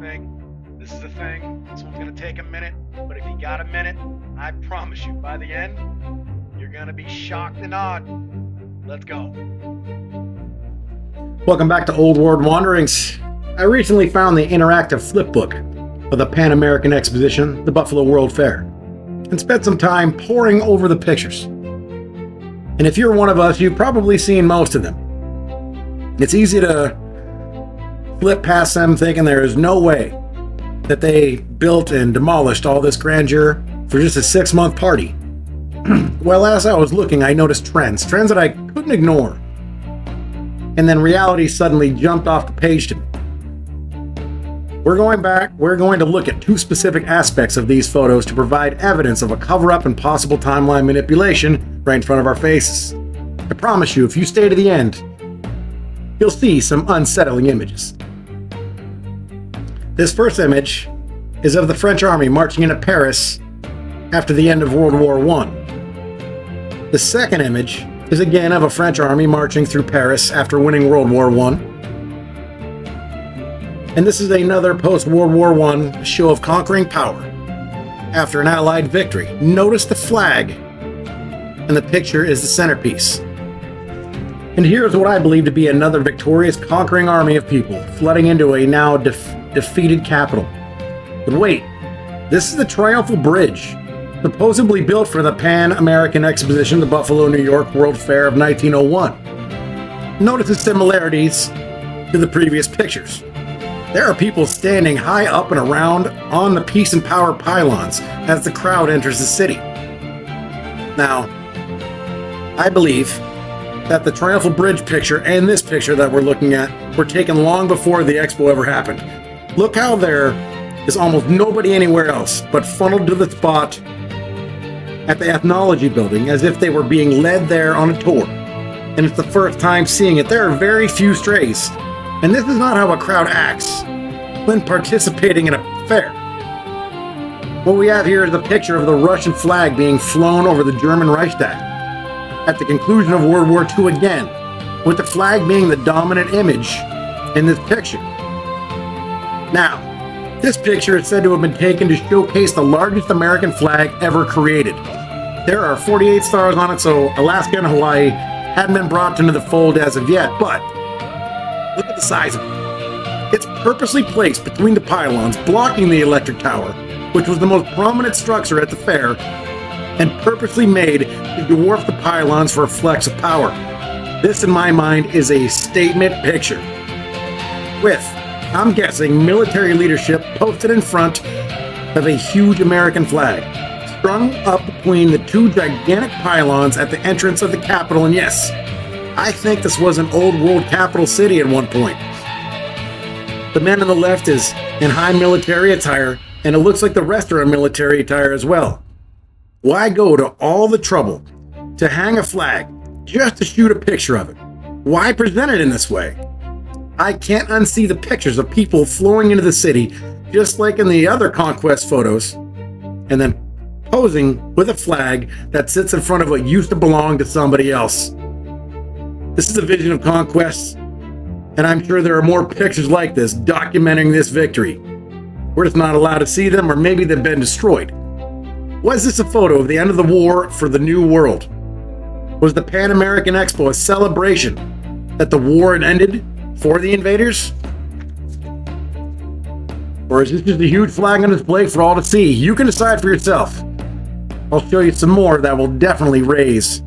think this is the thing. This one's gonna take a minute, but if you got a minute, I promise you, by the end, you're gonna be shocked and awed. Let's go. Welcome back to Old World Wanderings. I recently found the interactive flipbook of the Pan American Exposition, the Buffalo World Fair, and spent some time poring over the pictures. And if you're one of us, you've probably seen most of them. It's easy to flip past them thinking there is no way that they built and demolished all this grandeur for just a 6-month party. Well, as I was looking, I noticed trends that I couldn't ignore. And then reality suddenly jumped off the page to me. We're going to look at 2 specific aspects of these photos to provide evidence of a cover-up and possible timeline manipulation right in front of our faces. I promise you, if you stay to the end, you'll see some unsettling images. This first image is of the French army marching into Paris after the end of World War I. The second image is again of a French army marching through Paris after winning World War I. And this is another post-World War I show of conquering power after an Allied victory. Notice the flag, and the picture is the centerpiece. And here's what I believe to be another victorious conquering army of people flooding into a now defeated capital. But wait, this is the Triumphal Bridge, supposedly built for the Pan American Exposition, the Buffalo, New York World Fair of 1901. Notice the similarities to the previous pictures. There are people standing high up and around on the peace and power pylons as the crowd enters the city. Now, I believe that the Triumphal Bridge picture and this picture that we're looking at were taken long before the expo ever happened. Look how there is almost nobody anywhere else but funneled to the spot at the Ethnology building as if they were being led there on a tour. And it's the first time seeing it. There are very few strays. And this is not how a crowd acts when participating in a fair. What we have here is a picture of the Russian flag being flown over the German Reichstag at the conclusion of World War II again, with the flag being the dominant image in this picture. Now, this picture is said to have been taken to showcase the largest American flag ever created. There are 48 stars on it, so Alaska and Hawaii hadn't been brought into the fold as of yet, but look at the size of it. It's purposely placed between the pylons, blocking the electric tower, which was the most prominent structure at the fair, and purposely made to dwarf the pylons for a flex of power. This, in my mind, is a statement picture with, I'm guessing, military leadership posted in front of a huge American flag, strung up between the 2 gigantic pylons at the entrance of the Capitol. And yes, I think this was an old world capital city at one point. The man on the left is in high military attire, and it looks like the rest are in military attire as well. Why go to all the trouble to hang a flag just to shoot a picture of it? Why present it in this way? I can't unsee the pictures of people flowing into the city, just like in the other Conquest photos, and then posing with a flag that sits in front of what used to belong to somebody else. This is a vision of Conquest, and I'm sure there are more pictures like this documenting this victory. We're just not allowed to see them, or maybe they've been destroyed. Was this a photo of the end of the war for the New World? Was the Pan American Expo a celebration that the war had ended for the invaders? Or is this just a huge flag on display for all to see? You can decide for yourself. I'll show you some more that will definitely raise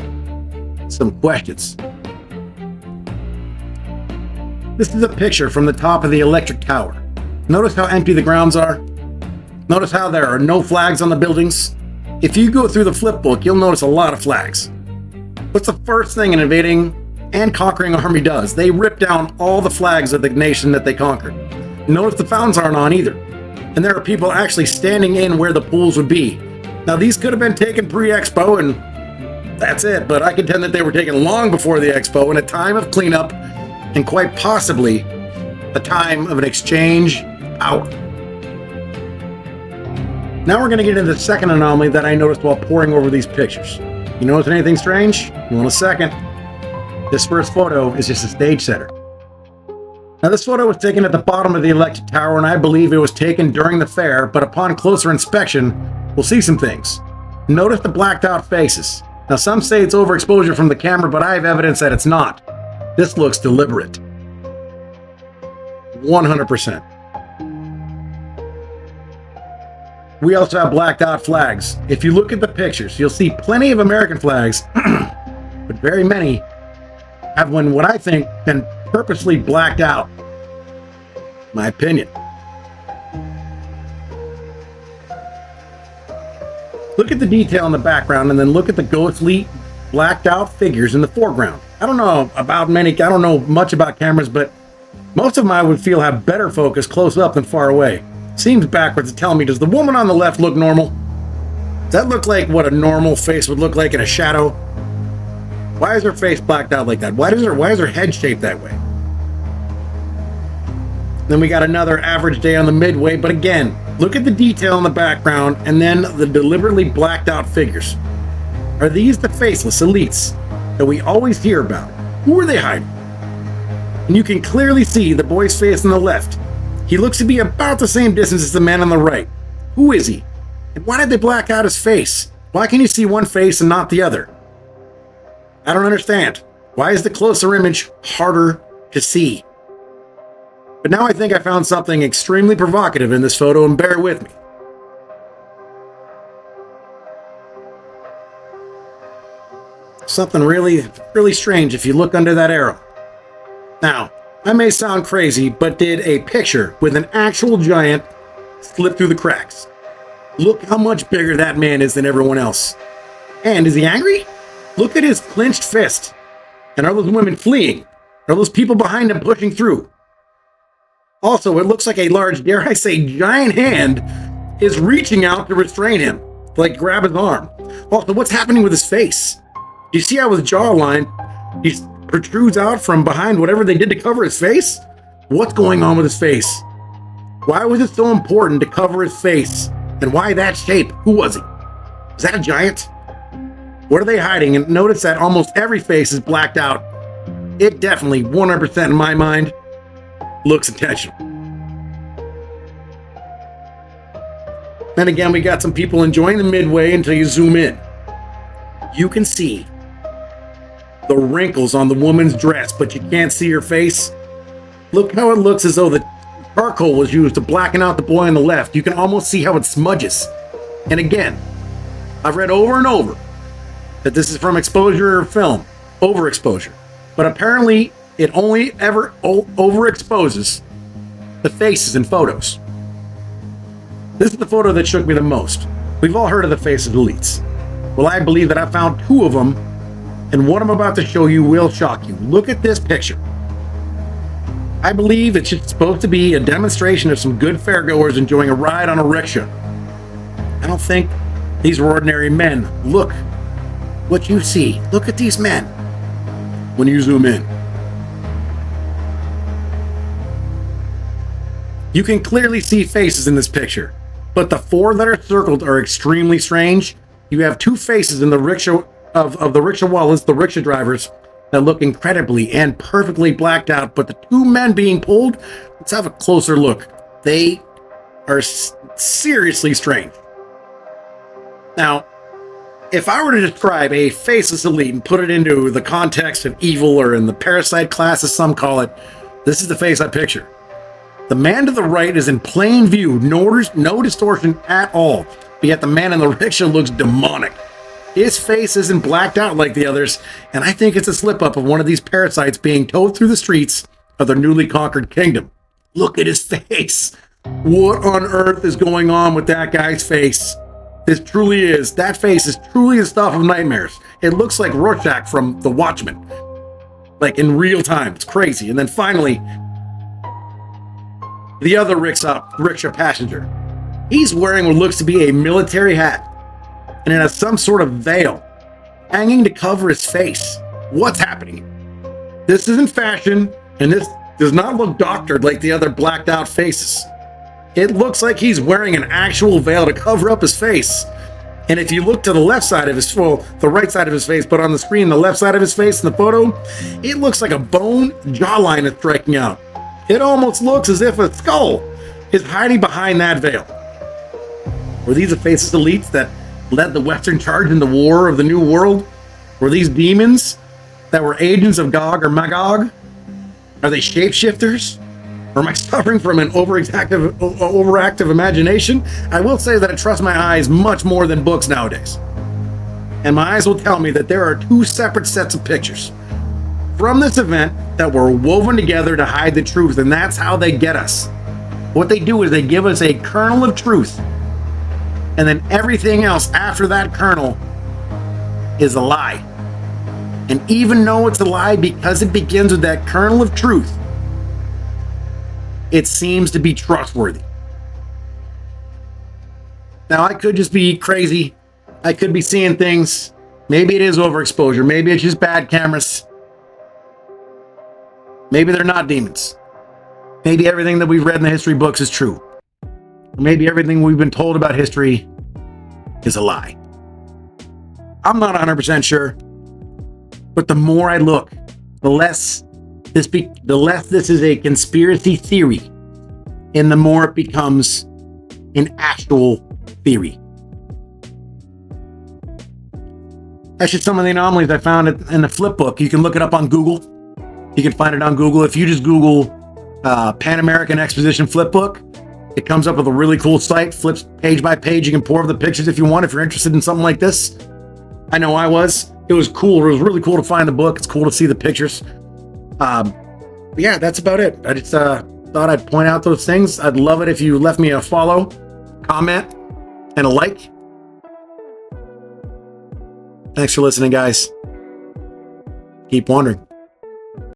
some questions. This is a picture from the top of the electric tower. Notice how empty the grounds are? Notice how there are no flags on the buildings? If you go through the flipbook, you'll notice a lot of flags. What's the first thing an invading and conquering army does? They rip down all the flags of the nation that they conquered. Notice the fountains aren't on either. And there are people actually standing in where the pools would be. Now, these could have been taken pre-expo, and that's it, but I contend that they were taken long before the expo in a time of cleanup and quite possibly a time of an exchange power. Now we're going to get into the second anomaly that I noticed while poring over these pictures. You notice anything strange? You want a second? This first photo is just a stage setter. Now, this photo was taken at the bottom of the electric tower, and I believe it was taken during the fair, but upon closer inspection, we'll see some things. Notice the blacked out faces. Now, some say it's overexposure from the camera, but I have evidence that it's not. This looks deliberate. 100%. We also have blacked out flags. If you look at the pictures, you'll see plenty of American flags, but very many have what I think been purposely blacked out. My opinion. Look at the detail in the background and then look at the ghostly blacked out figures in the foreground. I don't know much about cameras, but most of them I would feel have better focus close up than far away. Seems backwards to tell me, does the woman on the left look normal? Does that look like what a normal face would look like in a shadow? Why is her face blacked out like that? Why is her head shaped that way? Then we got another average day on the midway, but again, look at the detail in the background and then the deliberately blacked out figures. Are these the faceless elites that we always hear about? Who are they hiding? And you can clearly see the boy's face on the left. He looks to be about the same distance as the man on the right. Who is he? And why did they black out his face? Why can you see one face and not the other? I don't understand. Why is the closer image harder to see? But now I think I found something extremely provocative in this photo, and bear with me. Something really, really strange if you look under that arrow. Now, I may sound crazy, but did a picture with an actual giant slip through the cracks. Look how much bigger that man is than everyone else. And is he angry? Look at his clenched fist. And are those women fleeing? Are those people behind him pushing through? Also, it looks like a large, dare I say, giant hand is reaching out to restrain him, like grab his arm. Also, what's happening with his face? Do you see how his jawline protrudes out from behind whatever they did to cover his face? What's going on with his face? Why was it so important to cover his face? And why that shape? Who was he? Was that a giant? What are they hiding? And notice that almost every face is blacked out. It definitely, 100% in my mind, looks intentional. Then again, we got some people enjoying the midway until you zoom in. You can see the wrinkles on the woman's dress, but you can't see her face. Look how it looks as though the charcoal was used to blacken out the boy on the left. You can almost see how it smudges. And again, I've read over and over that this is from exposure or film, overexposure. But apparently, it only ever overexposes the faces in photos. This is the photo that shook me the most. We've all heard of the faceless elites. Well, I believe that I found two of them, and what I'm about to show you will shock you. Look at this picture. I believe it's supposed to be a demonstration of some good fairgoers enjoying a ride on a rickshaw. I don't think these were ordinary men. Look what you see. Look at these men when you zoom in. You can clearly see faces in this picture, but the four that are circled are extremely strange. You have two faces in the rickshaw of the rickshaw wallets, the rickshaw drivers, that look incredibly and perfectly blacked out, but the two men being pulled, let's have a closer look. They are seriously strange. Now, if I were to describe a faceless elite and put it into the context of evil or in the parasite class as some call it, this is the face I picture. The man to the right is in plain view, no distortion at all, but yet the man in the rickshaw looks demonic. His face isn't blacked out like the others, and I think it's a slip-up of one of these parasites being towed through the streets of their newly conquered kingdom. Look at his face. What on earth is going on with that guy's face? This truly is. That face is truly the stuff of nightmares. It looks like Rorschach from The Watchmen. Like in real time. It's crazy. And then finally, the other rickshaw passenger. He's wearing what looks to be a military hat, and it has some sort of veil hanging to cover his face. What's happening? This isn't fashion, and this does not look doctored like the other blacked out faces. It looks like he's wearing an actual veil to cover up his face. And if you look to the left side of his, well, the right side of his face, but on the screen, the left side of his face in the photo, it looks like a bone jawline is striking out. It almost looks as if a skull is hiding behind that veil. Were these the faceless elites that led the Western charge in the war of the New World? Were these demons that were agents of Gog or Magog? Are they shapeshifters? Or am I suffering from an overactive imagination? I will say that I trust my eyes much more than books nowadays. And my eyes will tell me that there are two separate sets of pictures from this event that were woven together to hide the truth, and that's how they get us. What they do is they give us a kernel of truth, and then everything else after that kernel is a lie. And even though it's a lie because it begins with that kernel of truth, it seems to be trustworthy. Now, I could just be crazy. I could be seeing things. Maybe it is overexposure. Maybe it's just bad cameras. Maybe they're not demons. Maybe everything that we've read in the history books is true. Or maybe everything we've been told about history is a lie. I'm not 100% sure. But the more I look, the less this is a conspiracy theory, and the more it becomes an actual theory. That's just some of the anomalies I found in the flip book. You can look it up on Google. You can find it on Google. If you just Google Pan American Exposition flip book, it comes up with a really cool site, flips page by page. You can pour over the pictures if you want, if you're interested in something like this. I know I was. It was cool. It was really cool to find the book. It's cool to see the pictures. Yeah, that's about it. I just thought I'd point out those things. I'd love it if you left me a follow, comment, and a like. Thanks for listening, guys. Keep wondering.